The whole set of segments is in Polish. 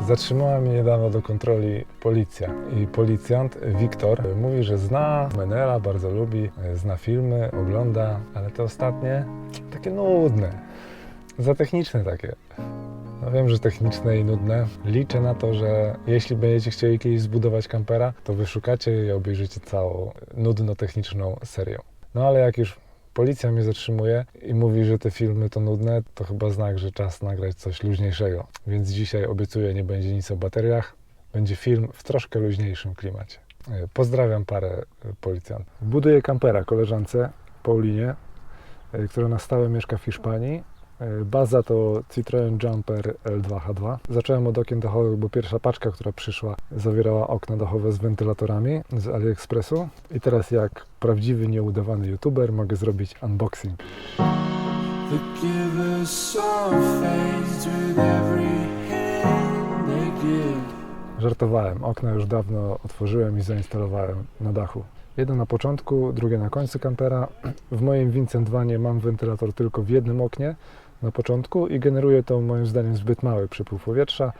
Zatrzymała mnie niedawno do kontroli policja i policjant Wiktor mówi, że zna Menela, bardzo lubi, zna filmy, ogląda, ale te ostatnie takie nudne, za techniczne takie. No wiem, że techniczne i nudne. Liczę na to, że jeśli będziecie chcieli kiedyś zbudować kampera, to wyszukacie i obejrzycie całą nudno-techniczną serię. No ale jak już policja mnie zatrzymuje i mówi, że te filmy to nudne, to chyba znak, że czas nagrać coś luźniejszego. Więc dzisiaj obiecuję, nie będzie nic o bateriach. Będzie film w troszkę luźniejszym klimacie. Pozdrawiam parę policjantów. Buduję kampera koleżance Paulinie, która na stałe mieszka w Hiszpanii. Baza to Citroen Jumper L2H2. Zacząłem od okien dachowych, bo pierwsza paczka, która przyszła, zawierała okna dachowe z wentylatorami z AliExpressu. I teraz jak prawdziwy, nieudawany youtuber mogę zrobić unboxing. Żartowałem, okna już dawno otworzyłem i zainstalowałem na dachu. Jedno na początku, drugie na końcu kampera. W moim Vincent Vanie mam wentylator tylko w jednym oknie na początku i generuje to moim zdaniem zbyt mały przepływ powietrza,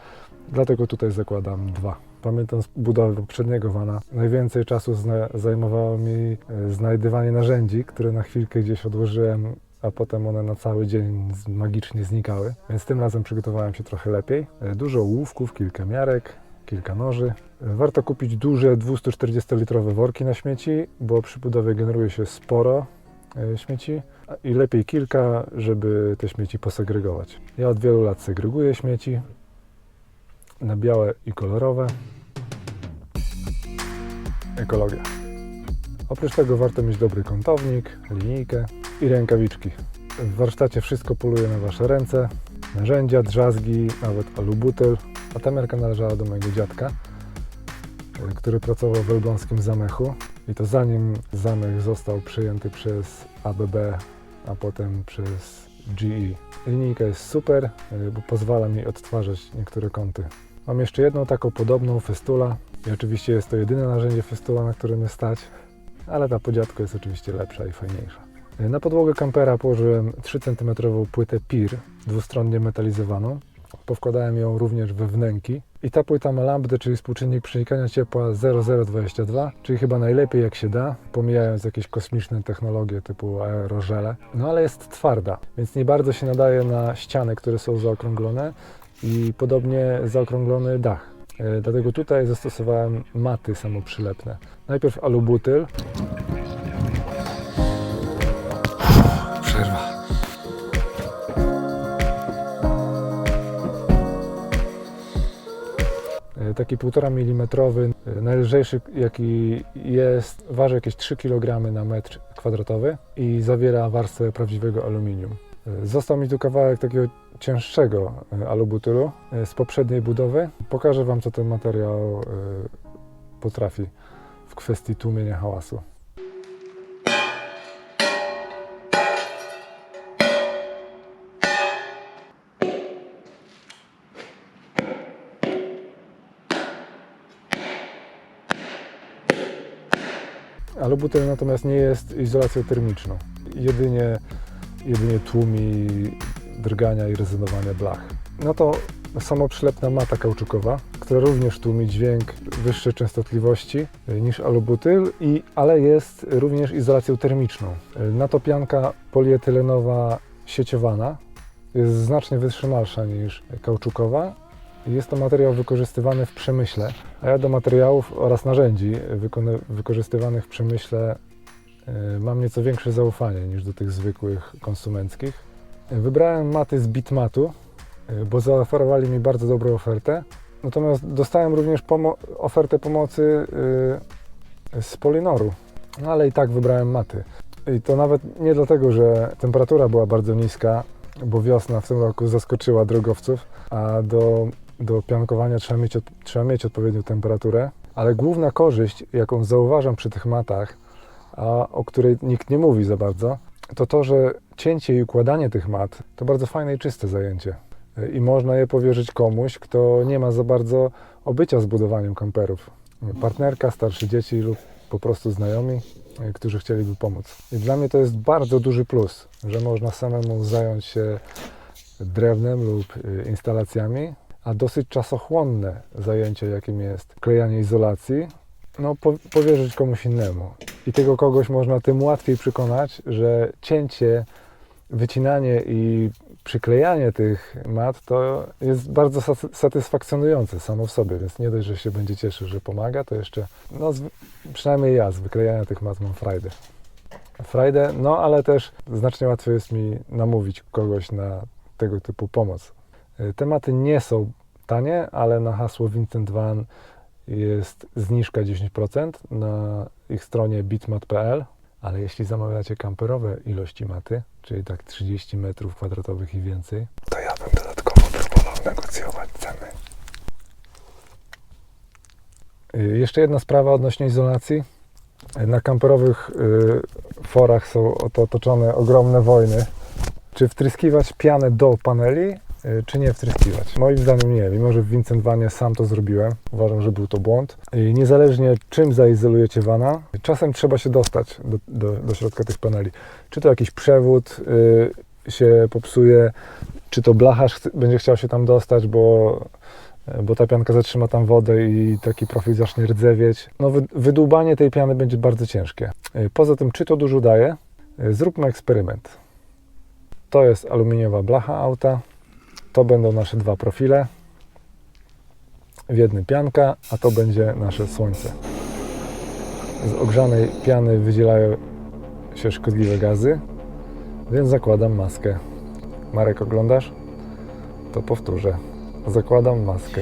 dlatego tutaj zakładam dwa. Pamiętam z budowy poprzedniego vana, najwięcej czasu zajmowało mi znajdywanie narzędzi, które na chwilkę gdzieś odłożyłem, a potem one na cały dzień magicznie znikały, więc tym razem przygotowałem się trochę lepiej. Dużo ołówków, kilka miarek, kilka noży. Warto kupić duże 240-litrowe worki na śmieci, bo przy budowie generuje się sporo śmieci i lepiej kilka, żeby te śmieci posegregować. Ja od wielu lat segreguję śmieci na białe i kolorowe. Ekologia. Oprócz tego warto mieć dobry kątownik, linijkę i rękawiczki. W warsztacie wszystko poluje na Wasze ręce. Narzędzia, drzazgi, nawet alubutyl. A ta miarka należała do mojego dziadka, który pracował w elbląskim Zamechu. I to zanim Zamech został przejęty przez ABB, a potem przez GE. Linijka jest super, bo pozwala mi odtwarzać niektóre kąty. Mam jeszcze jedną taką podobną, festula. I oczywiście jest to jedyne narzędzie festula, na które mnie stać. Ale ta po dziadku jest oczywiście lepsza i fajniejsza. Na podłogę kampera położyłem 3 cm płytę PIR, dwustronnie metalizowaną. Powkładałem ją również we wnęki. I ta płyta ma lambdę, czyli współczynnik przenikania ciepła 0,022, czyli chyba najlepiej jak się da, pomijając jakieś kosmiczne technologie typu aerożele. No ale jest twarda, więc nie bardzo się nadaje na ściany, które są zaokrąglone i podobnie zaokrąglony dach. Dlatego tutaj zastosowałem maty samoprzylepne. Najpierw alubutyl. Przerwa. Taki 1,5 mm, najlżejszy jaki jest, waży jakieś 3 kg na metr kwadratowy i zawiera warstwę prawdziwego aluminium. Został mi tu kawałek takiego cięższego alubutylu z poprzedniej budowy. Pokażę Wam, co ten materiał potrafi w kwestii tłumienia hałasu. Alubutyl natomiast nie jest izolacją termiczną. Jedynie tłumi drgania i rezonowania blach. No to samoprzylepna mata kauczukowa, która również tłumi dźwięk wyższej częstotliwości niż alubutyl, ale jest również izolacją termiczną. Na to pianka polietylenowa sieciowana jest znacznie wytrzymalsza niż kauczukowa. Jest to materiał wykorzystywany w przemyśle, a ja do materiałów oraz narzędzi wykorzystywanych w przemyśle mam nieco większe zaufanie niż do tych zwykłych konsumenckich. Wybrałem maty z Bitmatu, bo zaoferowali mi bardzo dobrą ofertę. Natomiast dostałem również ofertę pomocy z Polinoru, no ale i tak wybrałem maty. I to nawet nie dlatego, że temperatura była bardzo niska, bo wiosna w tym roku zaskoczyła drogowców, a do piankowania trzeba mieć odpowiednią temperaturę, ale główna korzyść, jaką zauważam przy tych matach, a o której nikt nie mówi za bardzo, to to, że cięcie i układanie tych mat to bardzo fajne i czyste zajęcie. I można je powierzyć komuś, kto nie ma za bardzo obycia z budowaniem kamperów. Partnerka, starsze dzieci lub po prostu znajomi, którzy chcieliby pomóc. I dla mnie to jest bardzo duży plus, że można samemu zająć się drewnem lub instalacjami, a dosyć czasochłonne zajęcie, jakim jest klejanie izolacji, no powierzyć komuś innemu. I tego kogoś można tym łatwiej przekonać, że cięcie, wycinanie i przyklejanie tych mat to jest bardzo satysfakcjonujące samo w sobie, więc nie dość, że się będzie cieszył, że pomaga, to jeszcze, no przynajmniej ja z wyklejania tych mat mam frajdę, no ale też znacznie łatwiej jest mi namówić kogoś na tego typu pomoc. Tematy nie są tanie, ale na hasło Vincent Van jest zniżka 10% na ich stronie bitmat.pl, ale jeśli zamawiacie kamperowe ilości maty, czyli tak 30 m2 i więcej, to ja bym dodatkowo próbował negocjować ceny. Jeszcze jedna sprawa odnośnie izolacji. Na kamperowych forach są otoczone ogromne wojny. Czy wtryskiwać pianę do paneli, czy nie wtryskiwać? Moim zdaniem nie, mimo że w Vincent Vanie sam to zrobiłem. Uważam, że był to błąd. I niezależnie czym zaizolujecie vana, czasem trzeba się dostać do środka tych paneli. Czy to jakiś przewód się popsuje, czy to blacharz będzie chciał się tam dostać, bo ta pianka zatrzyma tam wodę i taki profil zacznie rdzewieć. No, wydłubanie tej piany będzie bardzo ciężkie. Poza tym, czy to dużo daje? Zróbmy eksperyment. To jest aluminiowa blacha auta. To będą nasze dwa profile. W jednym pianka, a to będzie nasze słońce. Z ogrzanej piany wydzielają się szkodliwe gazy, więc zakładam maskę. Marek, oglądasz? To powtórzę. Zakładam maskę.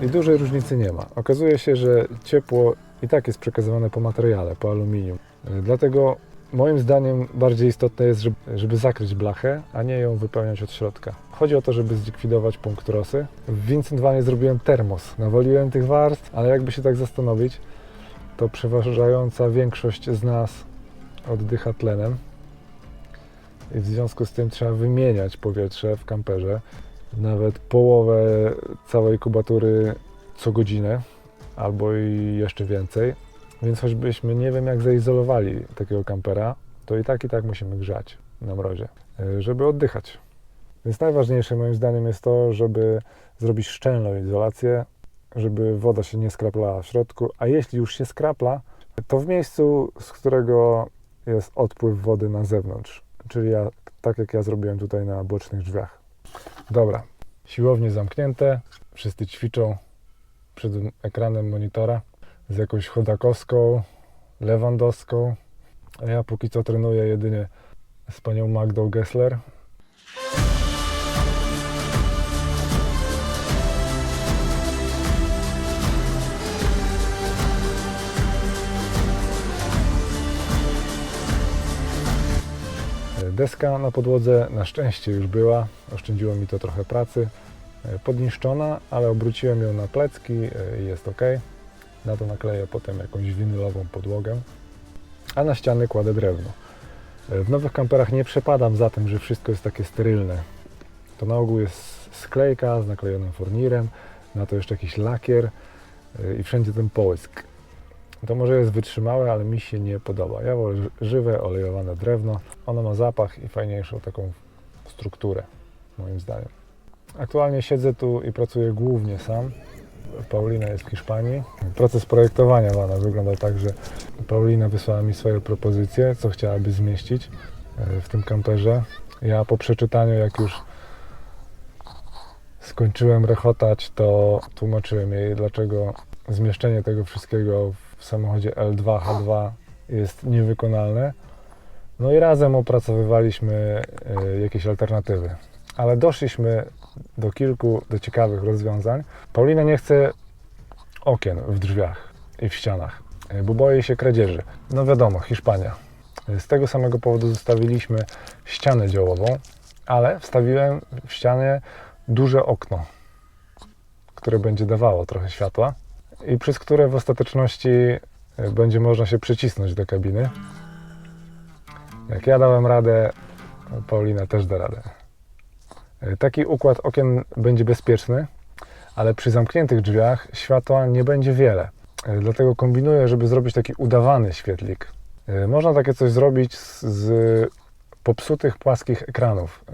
I dużej różnicy nie ma. Okazuje się, że ciepło i tak jest przekazywane po materiale, po aluminium. Dlatego moim zdaniem bardziej istotne jest, żeby zakryć blachę, a nie ją wypełniać od środka. Chodzi o to, żeby zlikwidować punkt rosy. W Vincent Vanie zrobiłem termos. Nawaliłem tych warstw, ale jakby się tak zastanowić, to przeważająca większość z nas oddycha tlenem. I w związku z tym trzeba wymieniać powietrze w kamperze. Nawet połowę całej kubatury co godzinę, albo i jeszcze więcej. Więc choćbyśmy nie wiem jak zaizolowali takiego kampera, to i tak musimy grzać na mrozie, żeby oddychać. Więc najważniejsze moim zdaniem jest to, żeby zrobić szczelną izolację, żeby woda się nie skraplała w środku, a jeśli już się skrapla, to w miejscu, z którego jest odpływ wody na zewnątrz. Czyli tak jak ja zrobiłem tutaj na bocznych drzwiach. Dobra, siłownie zamknięte, wszyscy ćwiczą przed ekranem monitora z jakąś chodakowską, lewandowską, a ja póki co trenuję jedynie z panią Magdą Gessler. Deska na podłodze na szczęście już była, oszczędziło mi to trochę pracy, podniszczona, ale obróciłem ją na plecki i jest ok. Na to nakleję potem jakąś winylową podłogę, a na ściany kładę drewno. W nowych kamperach nie przepadam za tym, że wszystko jest takie sterylne. To na ogół jest sklejka z naklejonym furnirem, na to jeszcze jakiś lakier i wszędzie ten połysk. To może jest wytrzymałe, ale mi się nie podoba. Ja wolę żywe, olejowane drewno. Ono ma zapach i fajniejszą taką strukturę, moim zdaniem. Aktualnie siedzę tu i pracuję głównie sam. Paulina jest w Hiszpanii. Proces projektowania vana wygląda tak, że Paulina wysłała mi swoje propozycje, co chciałaby zmieścić w tym kamperze. Ja po przeczytaniu, jak już skończyłem rechotać, to tłumaczyłem jej, dlaczego zmieszczenie tego wszystkiego w samochodzie L2 H2 jest niewykonalne. No i razem opracowywaliśmy jakieś alternatywy. Ale doszliśmy do ciekawych rozwiązań. Paulina nie chce okien w drzwiach i w ścianach, bo boi się kradzieży. No wiadomo, Hiszpania. Z tego samego powodu zostawiliśmy ścianę działową, ale wstawiłem w ścianie duże okno, które będzie dawało trochę światła i przez które w ostateczności będzie można się przycisnąć do kabiny. Jak ja dałem radę, Paulina też da radę. Taki układ okien będzie bezpieczny, ale przy zamkniętych drzwiach światła nie będzie wiele. Dlatego kombinuję, żeby zrobić taki udawany świetlik. Można takie coś zrobić z popsutych płaskich ekranów,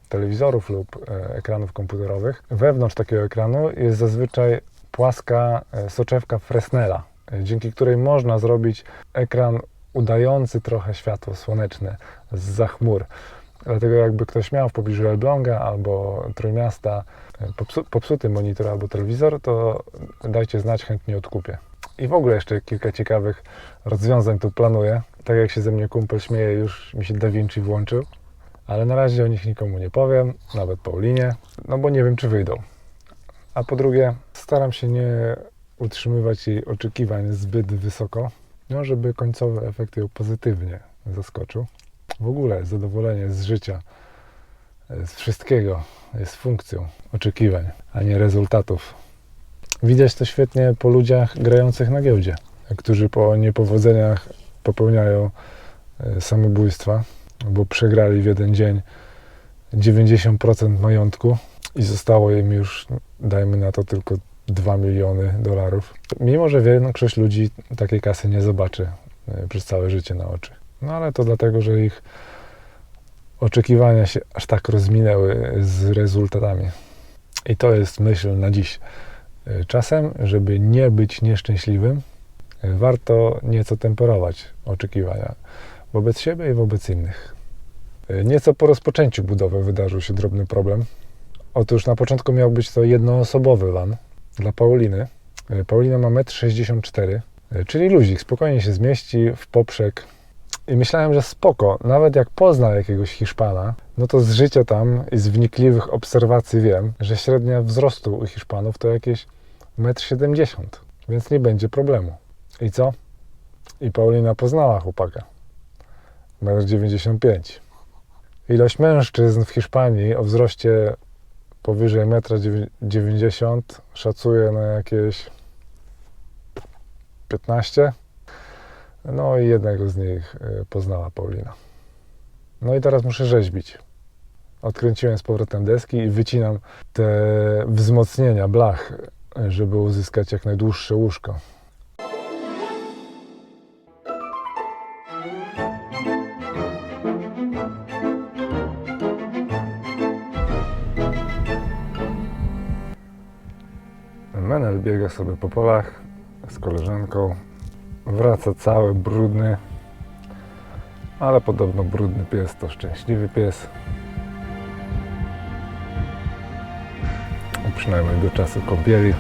telewizorów lub ekranów komputerowych. Wewnątrz takiego ekranu jest zazwyczaj płaska soczewka Fresnela, dzięki której można zrobić ekran udający trochę światło słoneczne zza chmur. Dlatego jakby ktoś miał w pobliżu Elbląga albo Trójmiasta popsuty monitor albo telewizor, to dajcie znać, chętnie odkupię. I w ogóle jeszcze kilka ciekawych rozwiązań tu planuję. Tak jak się ze mnie kumpel śmieje, już mi się Da Vinci włączył, ale na razie o nich nikomu nie powiem, nawet Paulinie, no bo nie wiem, czy wyjdą. A po drugie, staram się nie utrzymywać jej oczekiwań zbyt wysoko, no żeby końcowy efekt ją pozytywnie zaskoczył. W ogóle zadowolenie z życia, z wszystkiego jest funkcją oczekiwań, a nie rezultatów. Widać to świetnie po ludziach grających na giełdzie, którzy po niepowodzeniach popełniają samobójstwa, bo przegrali w jeden dzień 90% majątku i zostało im już, dajmy na to, tylko 2 miliony dolarów. Mimo że większość ludzi takiej kasy nie zobaczy przez całe życie na oczy. No ale to dlatego, że ich oczekiwania się aż tak rozminęły z rezultatami. I to jest myśl na dziś. Czasem, żeby nie być nieszczęśliwym, warto nieco temperować oczekiwania wobec siebie i wobec innych. Nieco po rozpoczęciu budowy wydarzył się drobny problem. Otóż na początku miał być to jednoosobowy van dla Pauliny. Paulina ma 1,64 m, czyli luzik, spokojnie się zmieści w poprzek. I myślałem, że spoko, nawet jak pozna jakiegoś Hiszpana, no to z życia tam i z wnikliwych obserwacji wiem, że średnia wzrostu u Hiszpanów to jakieś 1,70 m, więc nie będzie problemu. I co? I Paulina poznała chłopaka. 1,95 m. Ilość mężczyzn w Hiszpanii o wzroście powyżej 1,90 m szacuje na jakieś 15. No i jednego z nich poznała Paulina. No i teraz muszę rzeźbić. Odkręciłem z powrotem deski i wycinam te wzmocnienia blach, żeby uzyskać jak najdłuższe łóżko. Menel biega sobie po polach z koleżanką. Wraca cały brudny, ale podobno brudny pies to szczęśliwy pies. Przynajmniej do czasu kąpieli.